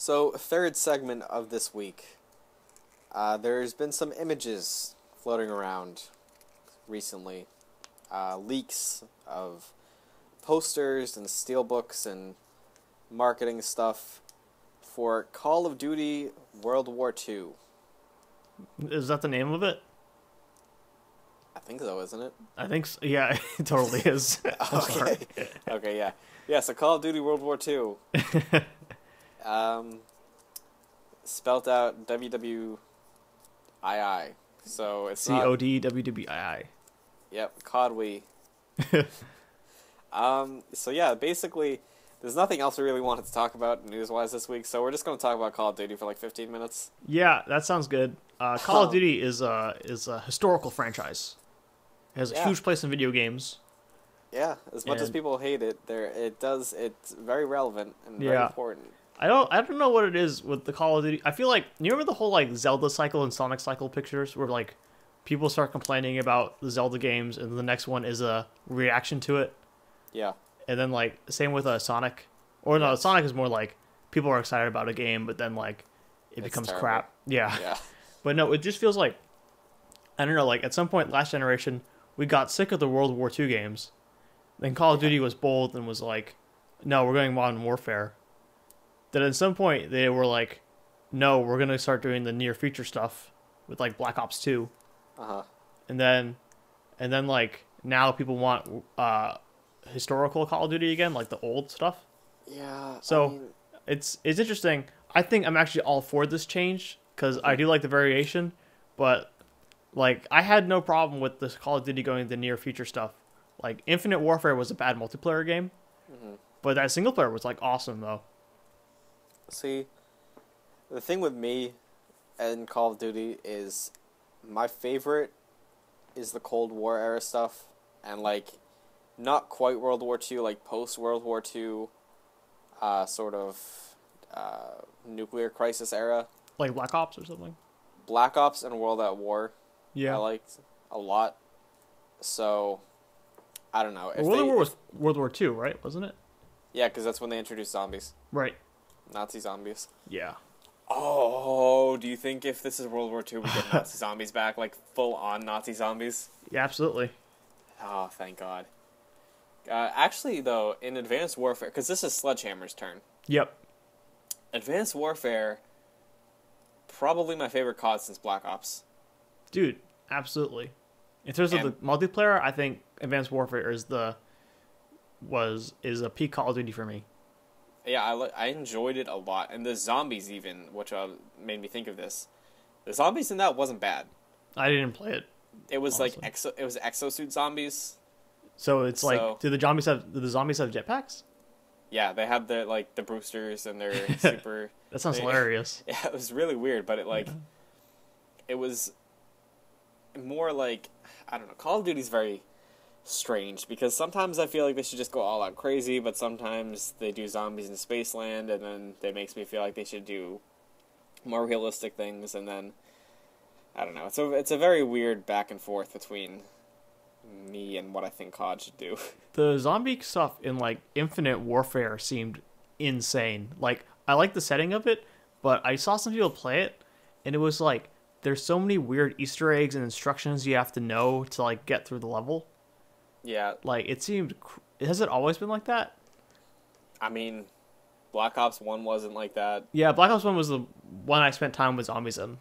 So, third segment of this week. There's been some images floating around recently. Leaks of posters and steelbooks and marketing stuff for Call of Duty World War II. Is that the name of it? I think so, isn't it? I think so. Yeah, it totally is. I'm sorry. Okay, yeah. Yeah, so Call of Duty World War II. Spelt out WW2. So it's not... CODWWII. Yep, CODWE. So yeah, basically, there's nothing else we really wanted to talk about news-wise this week, so we're just going to talk about Call of Duty for like 15 minutes. Yeah, that sounds good. Call of Duty is a historical franchise. It has a huge place in video games. Yeah, as much as people hate it, it's very relevant and very important. I don't know what it is with the Call of Duty. I feel like, you remember the whole like Zelda cycle and Sonic cycle pictures where like people start complaining about the Zelda games and the next one is a reaction to it? Yeah. And then like same with Sonic. Or no, Sonic is more like people are excited about a game but then like it becomes terrible. crap. Yeah. Yeah. But no, it just feels like, I don't know, like at some point last generation we got sick of the World War II games. Then Call of Duty was bold and was like, no, we're going Modern Warfare. Then at some point they were like, no, we're going to start doing the near future stuff with like Black Ops 2. Uh-huh. And then like now people want historical Call of Duty again, like the old stuff. Yeah. So I mean... it's interesting. I think I'm actually all for this change because I do like the variation, but like I had no problem with this Call of Duty going the near future stuff. Like Infinite Warfare was a bad multiplayer game, but that single player was like awesome though. See, the thing with me and Call of Duty is my favorite is the Cold War era stuff, and like not quite World War II, like post World War II, sort of nuclear crisis era. Like Black Ops or something. Black Ops and World at War. Yeah, I liked a lot. So I don't know. World at War was World War II, right? Wasn't it? Yeah, because that's when they introduced zombies. Right. Nazi zombies. Yeah. Oh, do you think if this is World War II, we get Nazi zombies back? Like, full-on Nazi zombies? Yeah, absolutely. Oh, thank God. Actually, though, in Advanced Warfare... Because this is Sledgehammer's turn. Yep. Advanced Warfare... Probably my favorite COD since Black Ops. Dude, absolutely. In terms of the multiplayer, I think Advanced Warfare is a peak Call of Duty for me. Yeah, I enjoyed it a lot. And the zombies even, which made me think of this. The zombies in that wasn't bad. I didn't play it. It was honestly. It was exosuit zombies. So it's like, do the zombies have jetpacks? Yeah, they had the Brewsters and their super... That sounds hilarious. Yeah, it was really weird, but it was more like, I don't know, Call of Duty's very strange, because sometimes I feel like they should just go all out crazy, but sometimes they do zombies in Spaceland, and then that makes me feel like they should do more realistic things, and then, I don't know, it's a very weird back and forth between me and what I think COD should do. The zombie stuff in like Infinite Warfare seemed insane. Like, I like the setting of it, but I saw some people play it, and it was like, there's so many weird Easter eggs and instructions you have to know to like get through the level. Yeah. Like, it seemed... Has it always been like that? I mean, Black Ops 1 wasn't like that. Yeah, Black Ops 1 was the one I spent time with zombies in.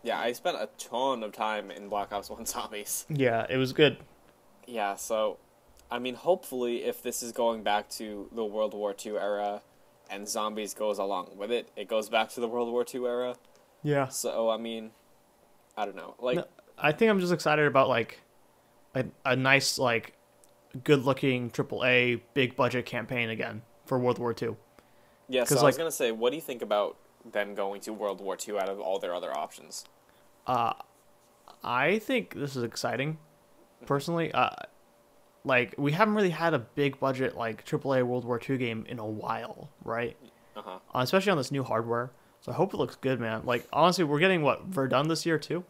Yeah, I spent a ton of time in Black Ops 1 zombies. Yeah, it was good. Yeah, so, I mean, hopefully, if this is going back to the World War II era, and zombies goes along with it, it goes back to the World War II era. Yeah. So, I mean, I don't know. Like, no, I think I'm just excited about, like, a nice, like, good-looking AAA, big-budget campaign again for World War II. Yeah, so I was going to say, what do you think about them going to World War II out of all their other options? I think this is exciting, personally. Like, we haven't really had a big-budget, like, AAA World War II game in a while, right? Uh-huh. Especially on this new hardware. So I hope it looks good, man. Like, honestly, we're getting, what, Verdun this year, too?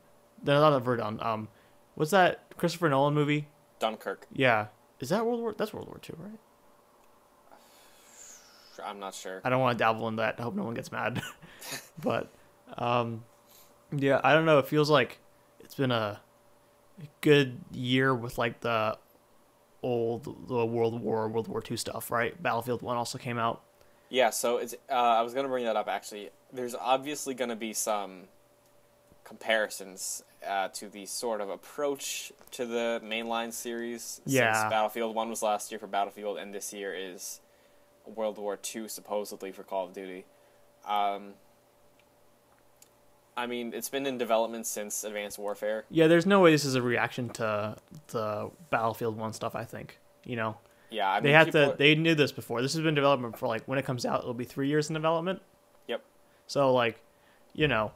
No, not a Verdun. What's that Christopher Nolan movie? Dunkirk. Yeah. Is that World War... That's World War II, right? I'm not sure. I don't want to dabble in that. I hope no one gets mad. But yeah, I don't know. It feels like it's been a good year with like the World War II stuff, right? Battlefield 1 also came out. Yeah, so it's I was gonna bring that up actually. There's obviously gonna be some comparisons to the sort of approach to the mainline series. Yeah. Since Battlefield 1 was last year for Battlefield, and this year is World War II supposedly for Call of Duty. I mean, it's been in development since Advanced Warfare. Yeah, there's no way this is a reaction to the Battlefield 1 stuff, I think. You know? Yeah, I mean, they knew this before. This has been in development for like when it comes out, it'll be 3 years in development. Yep. So like, you know,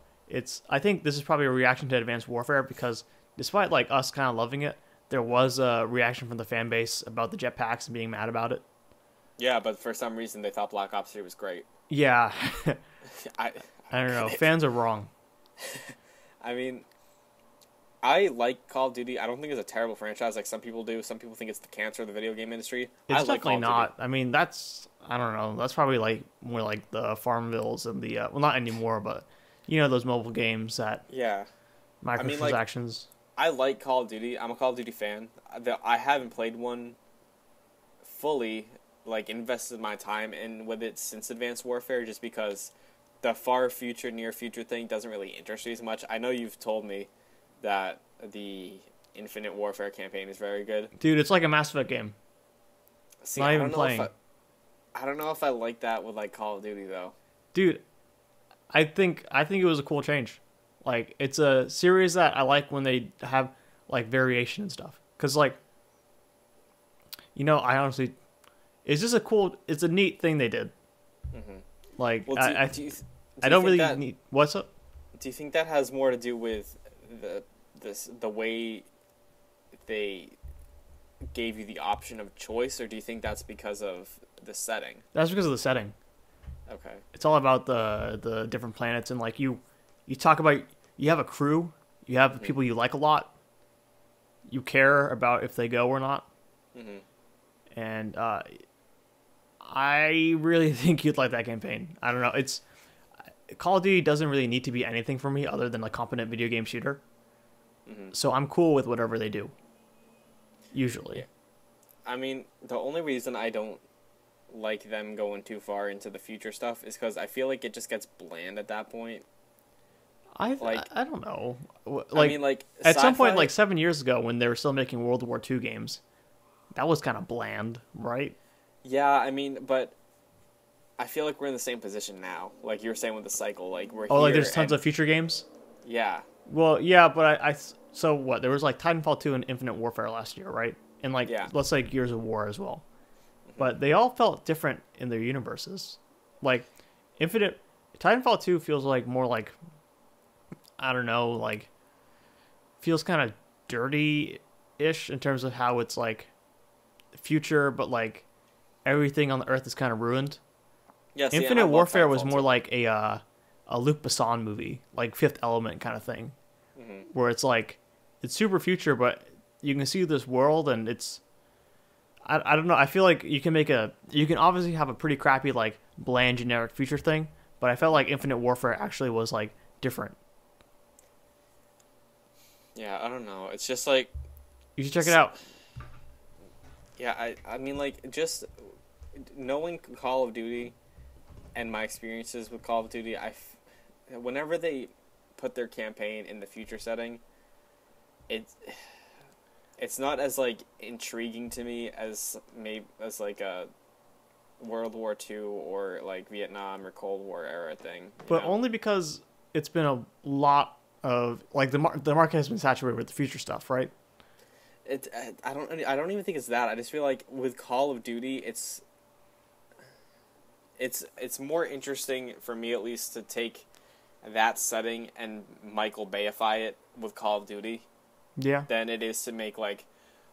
I think this is probably a reaction to Advanced Warfare because despite like us kind of loving it, there was a reaction from the fan base about the jetpacks and being mad about it. Yeah, but for some reason they thought Black Ops 3 was great. Yeah. I don't know. Fans are wrong. I mean, I like Call of Duty. I don't think it's a terrible franchise like some people do. Some people think it's the cancer of the video game industry. It's I like definitely Call of Duty. not. I mean, I don't know. That's probably like more like the Farmvilles and the well, not anymore, but you know those mobile games that Yeah. microtransactions. I like Call of Duty. I'm a Call of Duty fan. I haven't played one fully, like invested my time in with it since Advanced Warfare, just because the far future, near future thing doesn't really interest me as much. I know you've told me that the Infinite Warfare campaign is very good. Dude, it's like a Mass Effect game. See, not even playing. I don't know if I like that with like Call of Duty though. Dude, I think it was a cool change. Like it's a series that I like when they have like variation and stuff. Cause like, you know, I honestly, it's a neat thing they did. Mm-hmm. Like well, I don't really need what's up. Do you think that has more to do with the way they gave you the option of choice, or do you think that's because of the setting? That's because of the setting. Okay. It's all about the different planets and like you talk about you have a crew, you have people you like a lot, you care about if they go or not, and I really think you'd like that campaign. I don't know. It's Call of Duty doesn't really need to be anything for me other than a competent video game shooter. So I'm cool with whatever they do. Usually. Yeah. I mean, the only reason I don't like them going too far into the future stuff is because I feel like it just gets bland at that point. I don't know. Like, I mean, like at some point, like 7 years ago, when they were still making World War II games, that was kind of bland, right? Yeah, I mean, but I feel like we're in the same position now. Like you were saying with the cycle, like we're here. Like there's tons of future games. Yeah. Well, yeah, but so what? There was like Titanfall 2 and Infinite Warfare last year, right? And like let's say Gears of War as well. But they all felt different in their universes. Like Titanfall 2 feels like more like, I don't know, like feels kind of dirty-ish in terms of how it's like future, but like everything on the Earth is kind of ruined. Yeah, Infinite Warfare was more like a Luc Besson movie, like Fifth Element kind of thing, where it's like it's super future, but you can see this world and it's I don't know. I feel like you can obviously have a pretty crappy like bland generic future thing, but I felt like Infinite Warfare actually was like different. Yeah, I don't know. It's just like you should check it out. Yeah, I mean like just knowing Call of Duty and my experiences with Call of Duty, whenever they put their campaign in the future setting, it's not as like intriguing to me as like a World War II or like Vietnam or Cold War era thing. But only because it's been a lot of like the market has been saturated with the future stuff, right? I don't even think it's that. I just feel like with Call of Duty, it's more interesting for me at least to take that setting and Michael Bayify it with Call of Duty. Yeah. Than it is to make like,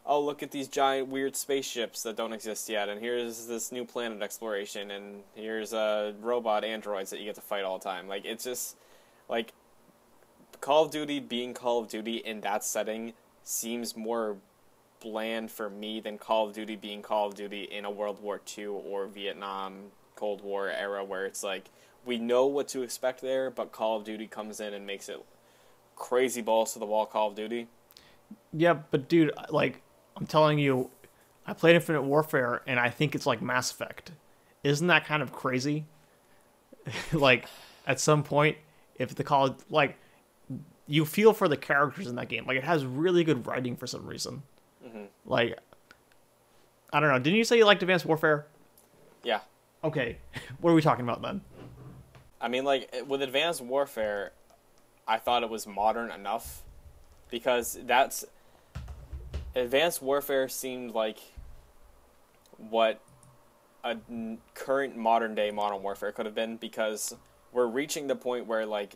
oh, look at these giant weird spaceships that don't exist yet, and here's this new planet exploration, and here's robot androids that you get to fight all the time. Like it's just like Call of Duty being Call of Duty in that setting seems more bland for me than Call of Duty being Call of Duty in a World War II or Vietnam Cold War era where it's like we know what to expect there, but Call of Duty comes in and makes it crazy balls to the wall Call of Duty. Yeah, but dude, like, I'm telling you, I played Infinite Warfare, and I think it's like Mass Effect. Isn't that kind of crazy? Like, at some point, if the Call, like, you feel for the characters in that game. Like, it has really good writing for some reason. Mm-hmm. Like, I don't know. Didn't you say you liked Advanced Warfare? Yeah. Okay. What are we talking about then? I mean, like, with Advanced Warfare, I thought it was modern enough because that's... Advanced Warfare seemed like what a current modern-day Modern Warfare could have been because we're reaching the point where, like,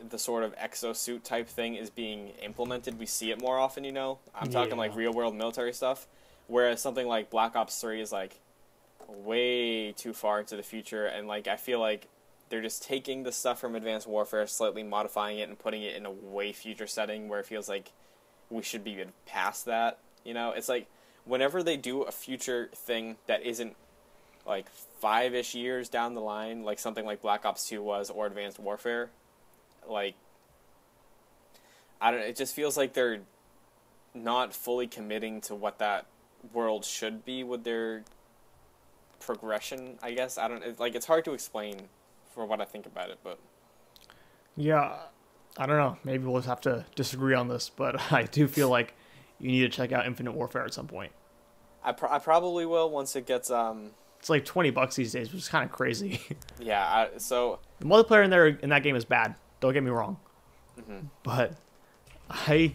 the sort of exosuit type thing is being implemented. We see it more often, you know? I'm talking, like, real-world military stuff, whereas something like Black Ops 3 is, like, way too far into the future, and, like, I feel like they're just taking the stuff from Advanced Warfare, slightly modifying it, and putting it in a way future setting where it feels like we should be past that, you know? It's like, whenever they do a future thing that isn't, like, 5-ish years down the line, like something like Black Ops 2 was, or Advanced Warfare, like, I don't know, it just feels like they're not fully committing to what that world should be with their progression, I guess. I don't, it's hard to explain for what I think about it, but... Yeah, I don't know. Maybe we'll just have to disagree on this, but I do feel like you need to check out Infinite Warfare at some point. I probably will once it gets, It's like $20 these days, which is kind of crazy. Yeah, so... The multiplayer in that game is bad. Don't get me wrong. Mm-hmm. But I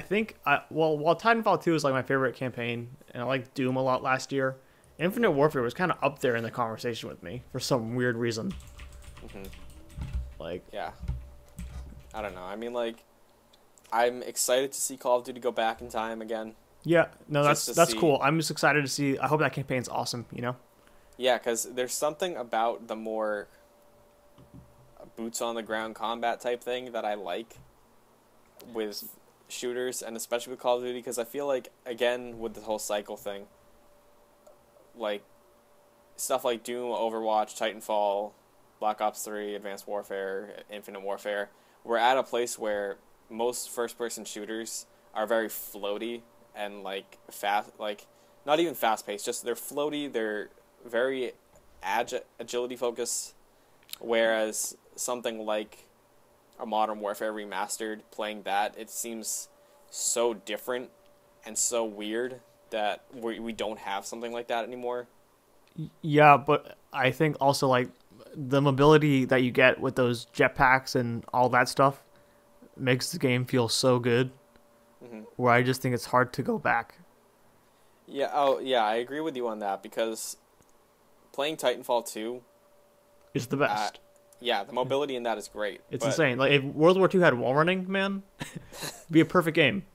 think, while Titanfall 2 is like my favorite campaign, and I liked Doom a lot last year, Infinite Warfare was kind of up there in the conversation with me for some weird reason. Mm-hmm. Like... Yeah. I don't know. I mean, like, I'm excited to see Call of Duty go back in time again. Yeah, no, that's see... cool. I'm just excited to see. I hope that campaign's awesome, you know? Yeah, because there's something about the more boots-on-the-ground combat type thing that I like with shooters, and especially with Call of Duty, because I feel like, again, with the whole cycle thing, like, stuff like Doom, Overwatch, Titanfall, Black Ops 3, Advanced Warfare, Infinite Warfare, we're at a place where most first-person shooters are very floaty and, like, fast, like, not even fast-paced, just they're floaty, they're very agility-focused, whereas something like a Modern Warfare Remastered, playing that, it seems so different and so weird that we don't have something like that anymore. Yeah, but I think also, like, the mobility that you get with those jetpacks and all that stuff makes the game feel so good, where I just think it's hard to go back. Yeah, oh, yeah, I agree with you on that, because playing Titanfall 2... is the best. Yeah, the mobility in that is great. It's insane. Like, if World War II had wall running, man, it'd be a perfect game.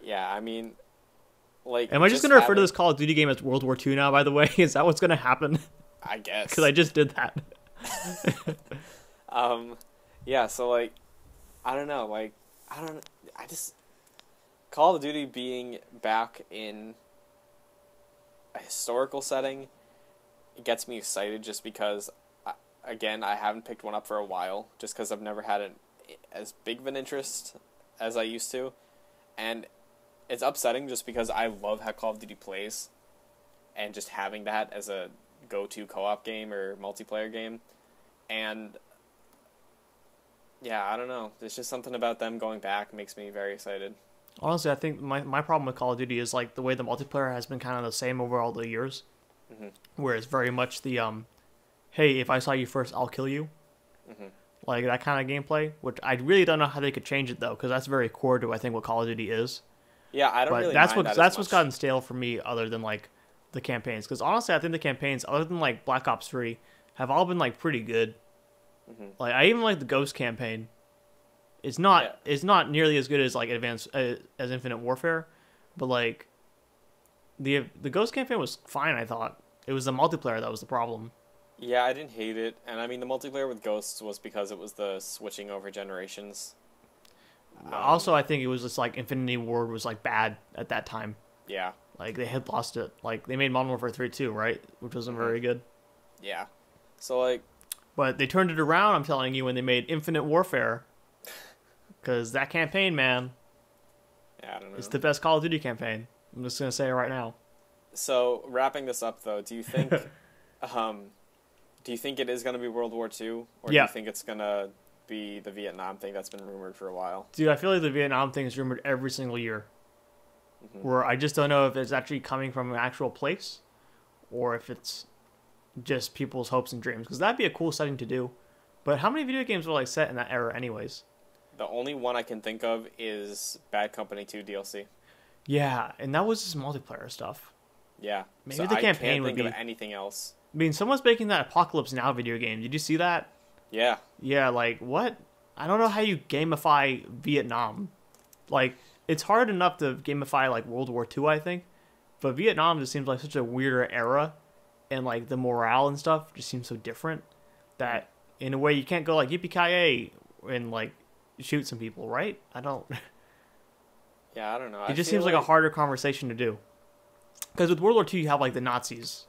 Yeah, I mean, like... Am I just going to refer to this Call of Duty game as World War II now, by the way? Is that what's going to happen? I guess. Because I just did that. Yeah, so, like, I don't know, like, I just... Call of Duty being back in a historical setting, it gets me excited just because, again, I haven't picked one up for a while, just because I've never had as big of an interest as I used to, and it's upsetting just because I love how Call of Duty plays, and just having that as a go-to co-op game or multiplayer game, and yeah, I don't know, there's just something about them going back makes me very excited. Honestly, I think my problem with Call of Duty is like the way the multiplayer has been kind of the same over all the years, where it's very much the hey, if I saw you first, I'll kill you, like that kind of gameplay. Which I really don't know how they could change it though, because that's very core to I think what Call of Duty is. Yeah, I don't really. That's mind what that that's what's gotten stale for me, other than like the campaigns. Because honestly, I think the campaigns, other than like Black Ops 3, have all been like pretty good. Like I even like the Ghost campaign. It's not nearly as good as like as Infinite Warfare, but like the Ghost campaign was fine. I thought it was the multiplayer that was the problem. Yeah, I didn't hate it, and I mean the multiplayer with Ghosts was because it was the switching over generations. Also, I think it was just like Infinity Ward was like bad at that time. Yeah, like they had lost it. Like they made Modern Warfare 3 too, right? Which wasn't very good. Yeah. So, like... But they turned it around, I'm telling you, when they made Infinite Warfare. Because that campaign, man, Yeah, I don't know. it's the best Call of Duty campaign. I'm just going to say it right now. So, wrapping this up, though, do you think it is going to be World War II? Or do you think it's going to be the Vietnam thing that's been rumored for a while? Dude, I feel like the Vietnam thing is rumored every single year. Mm-hmm. Where I just don't know if it's actually coming from an actual place or if it's just people's hopes and dreams. Because that'd be a cool setting to do. But how many video games were like set in that era anyways? The only one I can think of is Bad Company 2 DLC. Yeah, and that was just multiplayer stuff. Yeah. Maybe so the campaign would be... I can't think of anything else. I mean, someone's making that Apocalypse Now video game. Did you see that? Yeah. Yeah, like, what? I don't know how you gamify Vietnam. Like, it's hard enough to gamify, like, World War II, I think. But Vietnam just seems like such a weirder era. And, like, the morale and stuff just seems so different. That, in a way, you can't go, like, yippee-ki-yay and, like, shoot some people, right? I don't... Yeah, I don't know. It just seems like a harder conversation to do. Because with World War II, you have, like, the Nazis.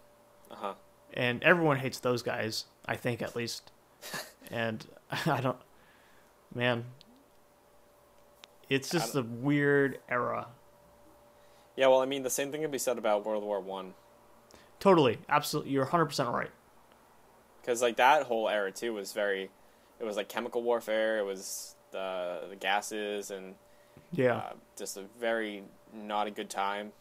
Uh-huh. And everyone hates those guys, I think, at least. And I don't... Man. It's just a weird era. Yeah, well, I mean, the same thing can be said about World War One. Totally. Absolutely. You're 100% right. Because, like, that whole era, too, was very... It was, like, chemical warfare. It was the gases and... Yeah. Just a very not a good time.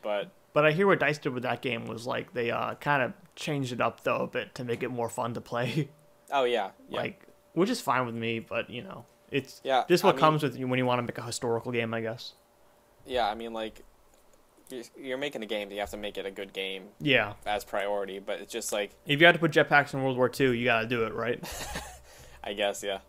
But I hear what DICE did with that game was, like, they kind of changed it up, though, a bit to make it more fun to play. Oh, yeah. Like, which is fine with me, but, you know, it's just comes with you when you want to make a historical game, I guess. Yeah, I mean, like, you're making a game, you have to make it a good game. Yeah. As priority, but it's just like... If you had to put jetpacks in World War II, you gotta do it, right? I guess, yeah.